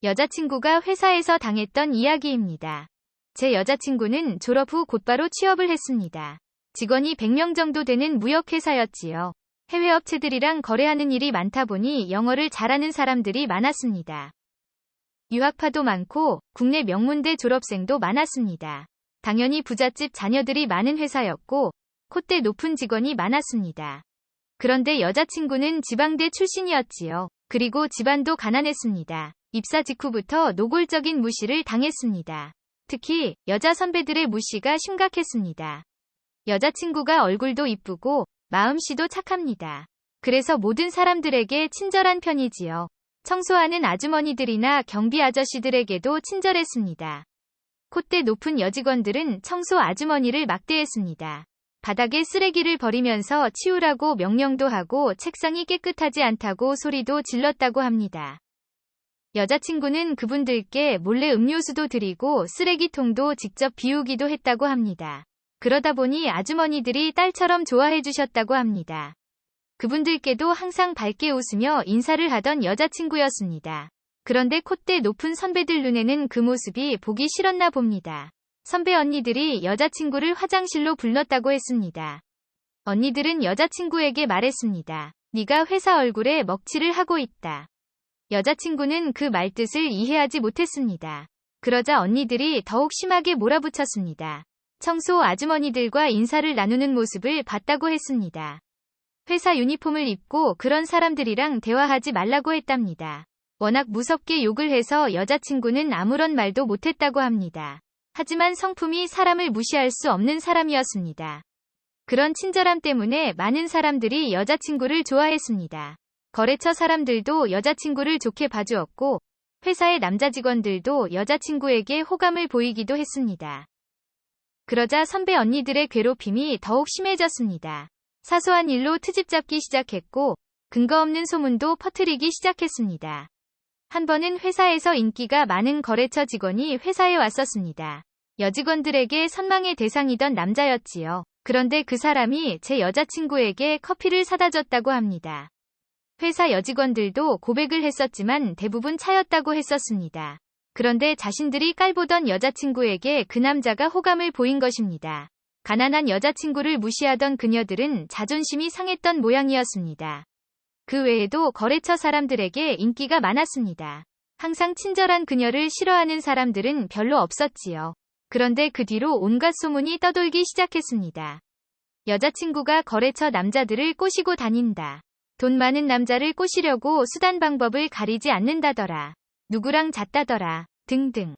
여자친구가 회사에서 당했던 이야기입니다. 제 여자친구는 졸업 후 곧바로 취업을 했습니다. 직원이 100명 정도 되는 무역회사였지요. 해외 업체들이랑 거래하는 일이 많다 보니 영어를 잘하는 사람들이 많았습니다. 유학파도 많고 국내 명문대 졸업생도 많았습니다. 당연히 부잣집 자녀들이 많은 회사였고 콧대 높은 직원이 많았습니다. 그런데 여자친구는 지방대 출신이었지요. 그리고 집안도 가난했습니다. 입사 직후부터 노골적인 무시를 당했습니다. 특히 여자 선배들의 무시가 심각했습니다. 여자친구가 얼굴도 이쁘고 마음씨도 착합니다. 그래서 모든 사람들에게 친절한 편이지요. 청소하는 아주머니들이나 경비 아저씨들에게도 친절했습니다. 콧대 높은 여직원들은 청소 아주머니를 막대했습니다. 바닥에 쓰레기를 버리면서 치우라고 명령도 하고 책상이 깨끗하지 않다고 소리도 질렀다고 합니다. 여자친구는 그분들께 몰래 음료수도 드리고 쓰레기통도 직접 비우기도 했다고 합니다. 그러다 보니 아주머니들이 딸처럼 좋아해 주셨다고 합니다. 그분들께도 항상 밝게 웃으며 인사를 하던 여자친구였습니다. 그런데 콧대 높은 선배들 눈에는 그 모습이 보기 싫었나 봅니다. 선배 언니들이 여자친구를 화장실로 불렀다고 했습니다. 언니들은 여자친구에게 말했습니다. 네가 회사 얼굴에 먹칠을 하고 있다. 여자친구는 그 말뜻을 이해하지 못했습니다. 그러자 언니들이 더욱 심하게 몰아붙였습니다. 청소 아주머니들과 인사를 나누는 모습을 봤다고 했습니다. 회사 유니폼을 입고 그런 사람들이랑 대화하지 말라고 했답니다. 워낙 무섭게 욕을 해서 여자친구는 아무런 말도 못했다고 합니다. 하지만 성품이 사람을 무시할 수 없는 사람이었습니다. 그런 친절함 때문에 많은 사람들이 여자친구를 좋아했습니다. 거래처 사람들도 여자친구를 좋게 봐주었고 회사의 남자 직원들도 여자친구에게 호감을 보이기도 했습니다. 그러자 선배 언니들의 괴롭힘이 더욱 심해졌습니다. 사소한 일로 트집 잡기 시작했고 근거 없는 소문도 퍼뜨리기 시작했습니다. 한 번은 회사에서 인기가 많은 거래처 직원이 회사에 왔었습니다. 여직원들에게 선망의 대상이던 남자였지요. 그런데 그 사람이 제 여자친구에게 커피를 사다 줬다고 합니다. 회사 여직원들도 고백을 했었지만 대부분 차였다고 했었습니다. 그런데 자신들이 깔보던 여자친구에게 그 남자가 호감을 보인 것입니다. 가난한 여자친구를 무시하던 그녀들은 자존심이 상했던 모양이었습니다. 그 외에도 거래처 사람들에게 인기가 많았습니다. 항상 친절한 그녀를 싫어하는 사람들은 별로 없었지요. 그런데 그 뒤로 온갖 소문이 떠돌기 시작했습니다. 여자친구가 거래처 남자들을 꼬시고 다닌다. 돈 많은 남자를 꼬시려고 수단 방법을 가리지 않는다더라. 누구랑 잤다더라. 등등.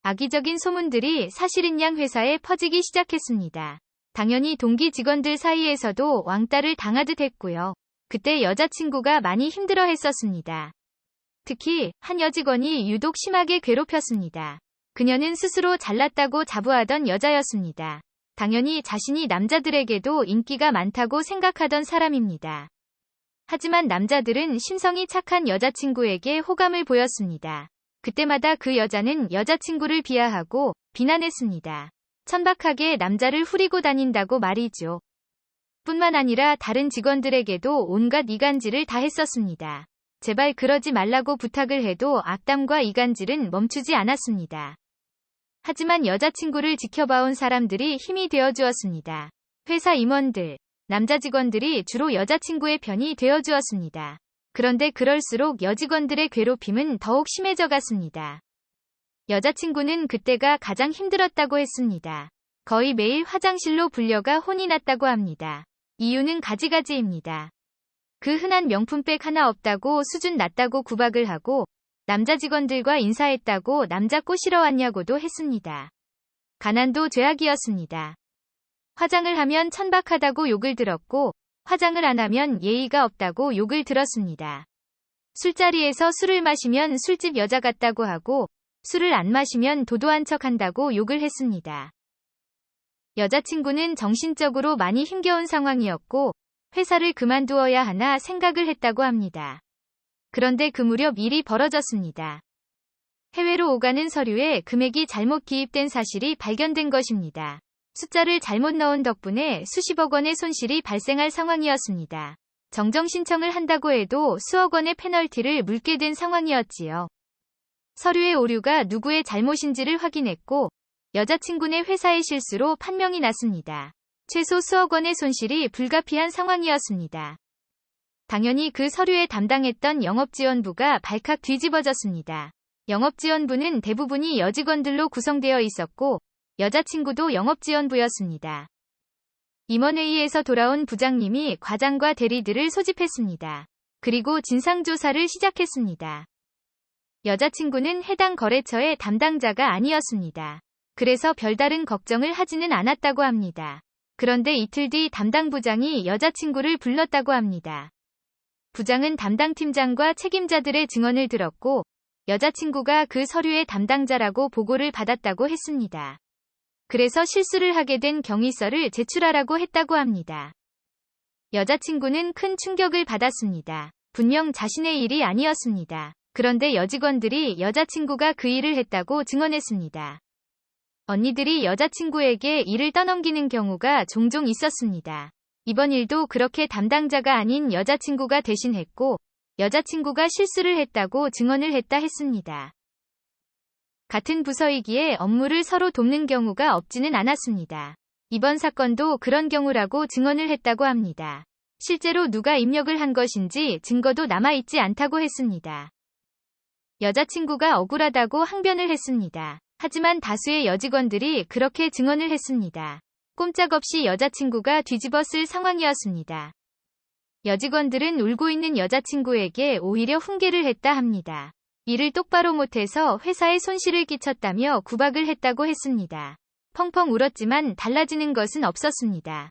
악의적인 소문들이 사실인 양 회사에 퍼지기 시작했습니다. 당연히 동기 직원들 사이에서도 왕따를 당하듯 했고요. 그때 여자친구가 많이 힘들어했었습니다. 특히 한 여직원이 유독 심하게 괴롭혔습니다. 그녀는 스스로 잘났다고 자부하던 여자였습니다. 당연히 자신이 남자들에게도 인기가 많다고 생각하던 사람입니다. 하지만 남자들은 심성이 착한 여자친구에게 호감을 보였습니다. 그때마다 그 여자는 여자친구를 비하하고 비난했습니다. 천박하게 남자를 후리고 다닌다고 말이죠. 뿐만 아니라 다른 직원들에게도 온갖 이간질을 다 했었습니다. 제발 그러지 말라고 부탁을 해도 악담과 이간질은 멈추지 않았습니다. 하지만 여자친구를 지켜봐온 사람들이 힘이 되어주었습니다. 회사 임원들, 남자 직원들이 주로 여자친구의 편이 되어주었습니다. 그런데 그럴수록 여직원들의 괴롭힘은 더욱 심해져 갔습니다. 여자친구는 그때가 가장 힘들었다고 했습니다. 거의 매일 화장실로 불려가 혼이 났다고 합니다. 이유는 가지가지입니다. 그 흔한 명품백 하나 없다고 수준 낮다고 구박을 하고 남자 직원들과 인사했다고 남자 꼬시러 왔냐고도 했습니다. 가난도 죄악이었습니다. 화장을 하면 천박하다고 욕을 들었고 화장을 안 하면 예의가 없다고 욕을 들었습니다. 술자리에서 술을 마시면 술집 여자 같다고 하고 술을 안 마시면 도도한 척 한다고 욕을 했습니다. 여자친구는 정신적으로 많이 힘겨운 상황이었고 회사를 그만두어야 하나 생각을 했다고 합니다. 그런데 그 무렵 일이 벌어졌습니다. 해외로 오가는 서류에 금액이 잘못 기입된 사실이 발견된 것입니다. 숫자를 잘못 넣은 덕분에 수십억 원의 손실이 발생할 상황이었습니다. 정정 신청을 한다고 해도 수억 원의 페널티를 물게 된 상황이었지요. 서류의 오류가 누구의 잘못인지를 확인했고 여자친구네 회사의 실수로 판명이 났습니다. 최소 수억 원의 손실이 불가피한 상황이었습니다. 당연히 그 서류에 담당했던 영업지원부가 발칵 뒤집어졌습니다. 영업지원부는 대부분이 여직원들로 구성되어 있었고 여자친구도 영업지원부였습니다. 임원회의에서 돌아온 부장님이 과장과 대리들을 소집했습니다. 그리고 진상조사를 시작했습니다. 여자친구는 해당 거래처의 담당자가 아니었습니다. 그래서 별다른 걱정을 하지는 않았다고 합니다. 그런데 이틀 뒤 담당 부장이 여자친구를 불렀다고 합니다. 부장은 담당 팀장과 책임자들의 증언을 들었고 여자친구가 그 서류의 담당자라고 보고를 받았다고 했습니다. 그래서 실수를 하게 된 경위서를 제출하라고 했다고 합니다. 여자친구는 큰 충격을 받았습니다. 분명 자신의 일이 아니었습니다. 그런데 여직원들이 여자친구가 그 일을 했다고 증언했습니다. 언니들이 여자친구에게 일을 떠넘기는 경우가 종종 있었습니다. 이번 일도 그렇게 담당자가 아닌 여자친구가 대신했고 여자친구가 실수를 했다고 증언을 했다 했습니다. 같은 부서이기에 업무를 서로 돕는 경우가 없지는 않았습니다. 이번 사건도 그런 경우라고 증언을 했다고 합니다. 실제로 누가 입력을 한 것인지 증거도 남아있지 않다고 했습니다. 여자친구가 억울하다고 항변을 했습니다. 하지만 다수의 여직원들이 그렇게 증언을 했습니다. 꼼짝없이 여자친구가 뒤집어 쓸 상황이었습니다. 여직원들은 울고 있는 여자친구에게 오히려 훈계를 했다 합니다. 일을 똑바로 못해서 회사에 손실을 끼쳤다며 구박을 했다고 했습니다. 펑펑 울었지만 달라지는 것은 없었습니다.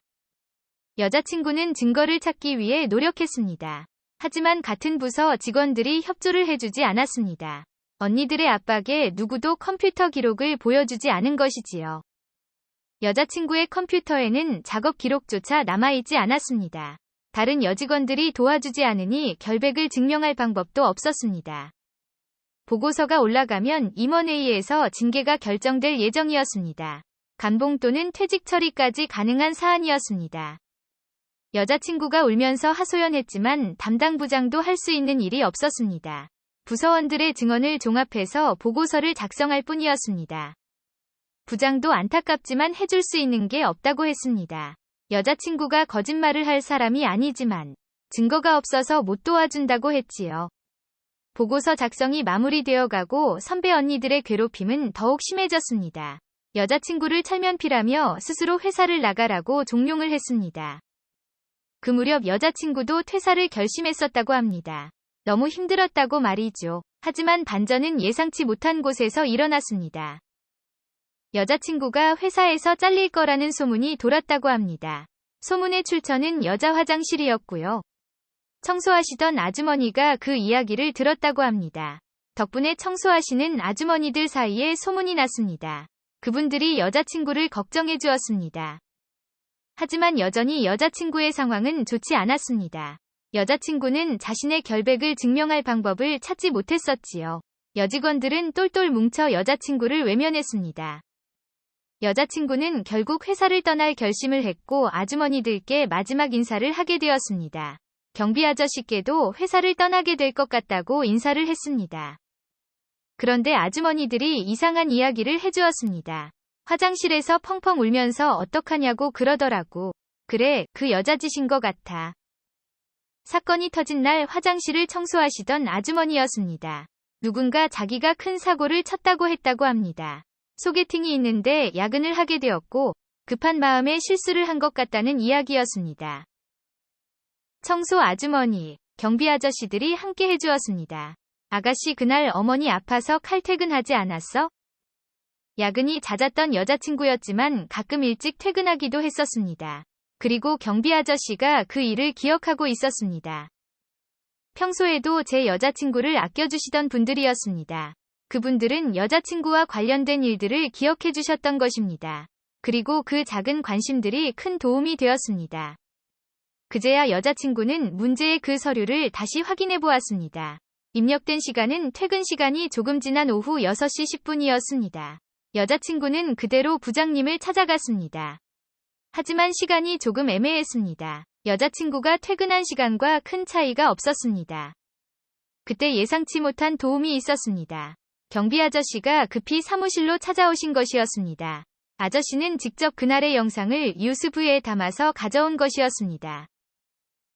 여자친구는 증거를 찾기 위해 노력했습니다. 하지만 같은 부서 직원들이 협조를 해주지 않았습니다. 언니들의 압박에 누구도 컴퓨터 기록을 보여주지 않은 것이지요. 여자친구의 컴퓨터에는 작업 기록조차 남아있지 않았습니다. 다른 여직원들이 도와주지 않으니 결백을 증명할 방법도 없었습니다. 보고서가 올라가면 임원회의에서 징계가 결정될 예정이었습니다. 감봉 또는 퇴직 처리까지 가능한 사안이었습니다. 여자친구가 울면서 하소연했지만 담당 부장도 할 수 있는 일이 없었습니다. 부서원들의 증언을 종합해서 보고서를 작성할 뿐이었습니다. 부장도 안타깝지만 해줄 수 있는 게 없다고 했습니다. 여자친구가 거짓말을 할 사람이 아니지만 증거가 없어서 못 도와준다고 했지요. 보고서 작성이 마무리되어 가고 선배 언니들의 괴롭힘은 더욱 심해졌습니다. 여자친구를 철면피라며 스스로 회사를 나가라고 종용을 했습니다. 그 무렵 여자친구도 퇴사를 결심했었다고 합니다. 너무 힘들었다고 말이죠. 하지만 반전은 예상치 못한 곳에서 일어났습니다. 여자친구가 회사에서 잘릴 거라는 소문이 돌았다고 합니다. 소문의 출처는 여자 화장실이었고요. 청소하시던 아주머니가 그 이야기를 들었다고 합니다. 덕분에 청소하시는 아주머니들 사이에 소문이 났습니다. 그분들이 여자친구를 걱정해 주었습니다. 하지만 여전히 여자친구의 상황은 좋지 않았습니다. 여자친구는 자신의 결백을 증명할 방법을 찾지 못했었지요. 여직원들은 똘똘 뭉쳐 여자친구를 외면했습니다. 여자친구는 결국 회사를 떠날 결심을 했고 아주머니들께 마지막 인사를 하게 되었습니다. 경비 아저씨께도 회사를 떠나게 될 것 같다고 인사를 했습니다. 그런데 아주머니들이 이상한 이야기를 해주었습니다. 화장실에서 펑펑 울면서 어떡하냐고 그러더라고. 그래, 그 여자 짓인 것 같아. 사건이 터진 날 화장실을 청소하시던 아주머니였습니다. 누군가 자기가 큰 사고를 쳤다고 했다고 합니다. 소개팅이 있는데 야근을 하게 되었고 급한 마음에 실수를 한 것 같다는 이야기였습니다. 청소 아주머니, 경비 아저씨들이 함께 해주었습니다. 아가씨 그날 어머니 아파서 칼퇴근하지 않았어? 야근이 잦았던 여자친구였지만 가끔 일찍 퇴근하기도 했었습니다. 그리고 경비 아저씨가 그 일을 기억하고 있었습니다. 평소에도 제 여자친구를 아껴주시던 분들이었습니다. 그분들은 여자친구와 관련된 일들을 기억해 주셨던 것입니다. 그리고 그 작은 관심들이 큰 도움이 되었습니다. 그제야 여자친구는 문제의 그 서류를 다시 확인해 보았습니다. 입력된 시간은 퇴근 시간이 조금 지난 오후 6시 10분이었습니다. 여자친구는 그대로 부장님을 찾아갔습니다. 하지만 시간이 조금 애매했습니다. 여자친구가 퇴근한 시간과 큰 차이가 없었습니다. 그때 예상치 못한 도움이 있었습니다. 경비 아저씨가 급히 사무실로 찾아오신 것이었습니다. 아저씨는 직접 그날의 영상을 유튜브에 담아서 가져온 것이었습니다.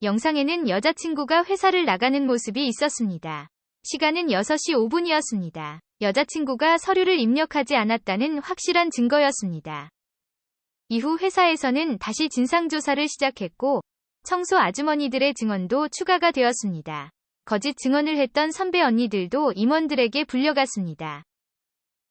영상에는 여자친구가 회사를 나가는 모습이 있었습니다. 시간은 6시 5분이었습니다. 여자친구가 서류를 입력하지 않았다는 확실한 증거였습니다. 이후 회사에서는 다시 진상조사를 시작했고 청소 아주머니들의 증언도 추가가 되었습니다. 거짓 증언을 했던 선배 언니들도 임원들에게 불려갔습니다.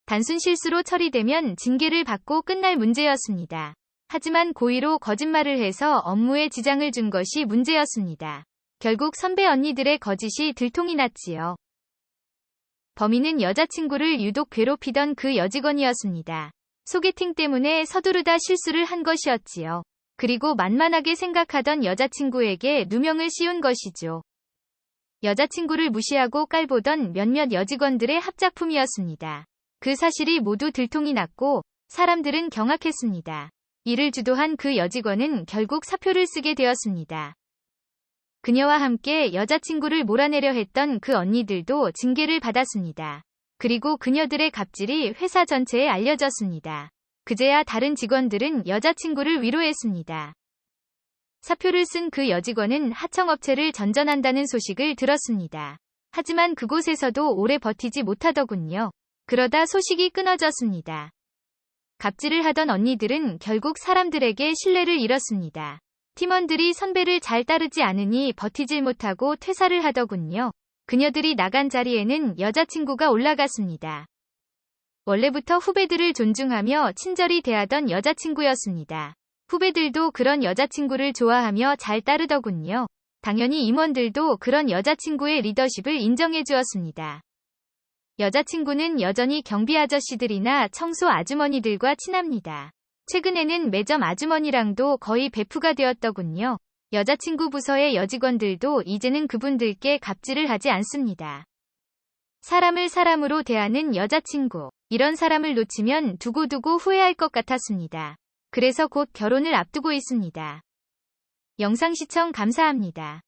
단순 실수로 처리되면 징계를 받고 끝날 문제였습니다. 하지만 고의로 거짓말을 해서 업무에 지장을 준 것이 문제였습니다. 결국 선배 언니들의 거짓이 들통이 났지요. 범인은 여자친구를 유독 괴롭히던 그 여직원이었습니다. 소개팅 때문에 서두르다 실수를 한 것이었지요. 그리고 만만하게 생각하던 여자친구에게 누명을 씌운 것이죠. 여자친구를 무시하고 깔보던 몇몇 여직원들의 합작품이었습니다. 그 사실이 모두 들통이 났고 사람들은 경악했습니다. 이를 주도한 그 여직원은 결국 사표를 쓰게 되었습니다. 그녀와 함께 여자친구를 몰아내려 했던 그 언니들도 징계를 받았습니다. 그리고 그녀들의 갑질이 회사 전체에 알려졌습니다. 그제야 다른 직원들은 여자친구를 위로했습니다. 사표를 쓴 그 여직원은 하청업체를 전전한다는 소식을 들었습니다. 하지만 그곳에서도 오래 버티지 못하더군요. 그러다 소식이 끊어졌습니다. 갑질을 하던 언니들은 결국 사람들에게 신뢰를 잃었습니다. 팀원들이 선배를 잘 따르지 않으니 버티질 못하고 퇴사를 하더군요. 그녀들이 나간 자리에는 여자친구가 올라갔습니다. 원래부터 후배들을 존중하며 친절히 대하던 여자친구였습니다. 후배들도 그런 여자친구를 좋아하며 잘 따르더군요. 당연히 임원들도 그런 여자친구의 리더십을 인정해 주었습니다. 여자친구는 여전히 경비 아저씨들이나 청소 아주머니들과 친합니다. 최근에는 매점 아주머니랑도 거의 베프가 되었더군요. 여자친구 부서의 여직원들도 이제는 그분들께 갑질을 하지 않습니다. 사람을 사람으로 대하는 여자친구. 이런 사람을 놓치면 두고두고 후회할 것 같았습니다. 그래서 곧 결혼을 앞두고 있습니다. 영상 시청 감사합니다.